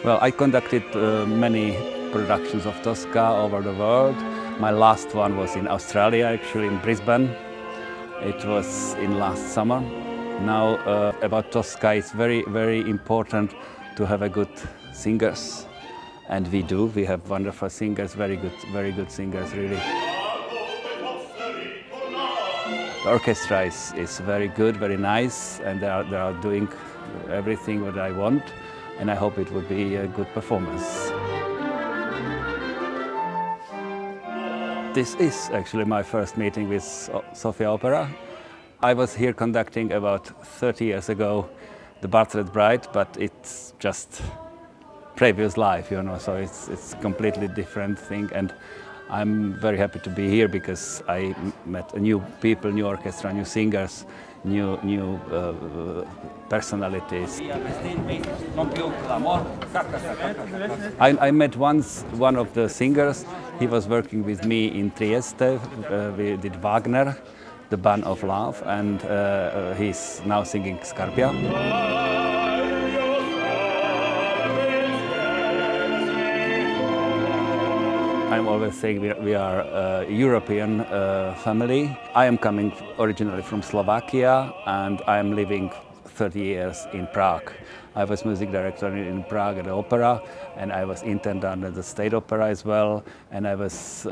Well, I conducted many productions of Toska over the world. My last one was in Australia, actually in Brisbane. It was in last summer. Now, about Toska, it's very, very important to have a good singers. And we do. We have wonderful singers, very good singers, really. The orchestra is very good, very nice, and they are doing everything what I want, and I hope it will be a good performance. This is actually my first meeting with Sofia Opera. I was here conducting about 30 years ago the Bartlett Bride, but it's just previous life, you know, so it's completely different thing, and I'm very happy to be here because I met new people, new orchestra, new singers, new personalities. I met once one of the singers. He was working with me in Trieste. We did Wagner, the Band of Love, and he's now singing Skarbia. I'm always saying we are a European family. I am coming originally from Slovakia, and I am living 30 years in Prague. I was music director in Prague at the opera, and I was intendant at the State Opera as well, and I was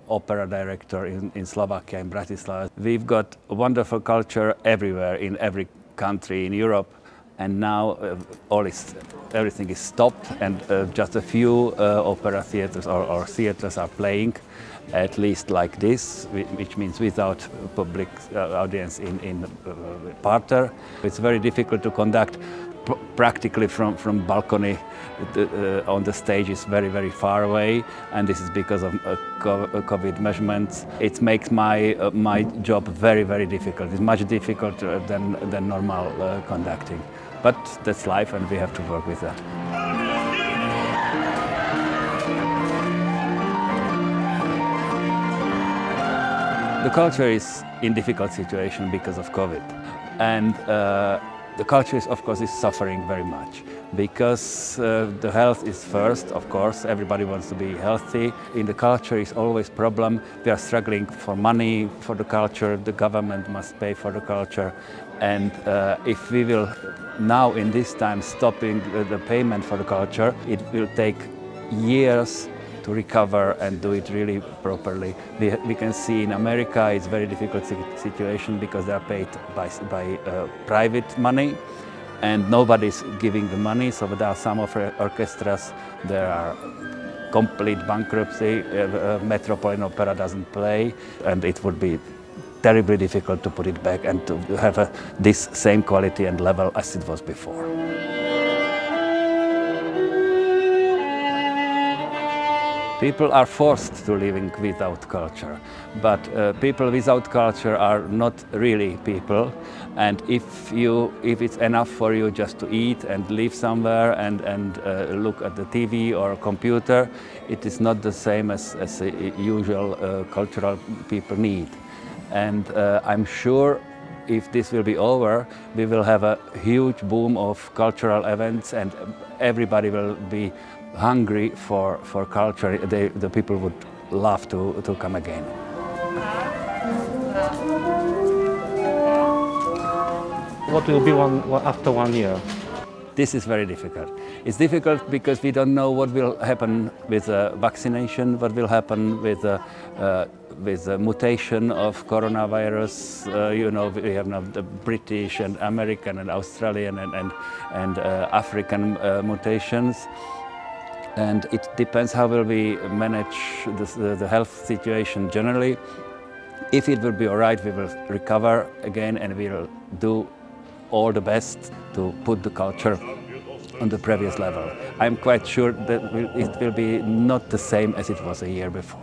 opera director in Slovakia, in Bratislava. We've got a wonderful culture everywhere, in every country in Europe. And now everything is stopped, and just a few opera theaters or theaters are playing, at least like this, which means without public audience in parterre. It's very difficult to conduct practically from balcony. On the stage is very far away, and this is because of COVID measurements. It makes my job very difficult. It's much difficult than normal conducting. But that's life, and we have to work with that. The culture is in difficult situation because of COVID, and the culture is, of course, suffering very much because the health is first, of course. Everybody wants to be healthy. In the culture is always problem. We are struggling for money for the culture. The government must pay for the culture. And if we will now in this time stopping the payment for the culture, it will take years to recover and do it really properly. We can see in America it's a very difficult situation because they are paid by private money, and nobody's giving the money. So there are some of orchestras, there are complete bankruptcy. Metropolitan Opera doesn't play, and it would be terribly difficult to put it back and to have this same quality and level as it was before. People are forced to living without culture, but people without culture are not really people. And if it's enough for you just to eat and live somewhere and look at the TV or computer, it is not the same as usual cultural people need. And I'm sure if this will be over, we will have a huge boom of cultural events, and everybody will be hungry for culture. The people would love to come again. What will be after 1 year? This is very difficult. It's difficult because we don't know what will happen with vaccination, what will happen with the mutation of coronavirus. You know, we have now the British and American and Australian and African mutations. And it depends how will we manage the health situation generally. If it will be all right, we will recover again, and we will do all the best to put the culture on the previous level. I'm quite sure that it will be not the same as it was a year before.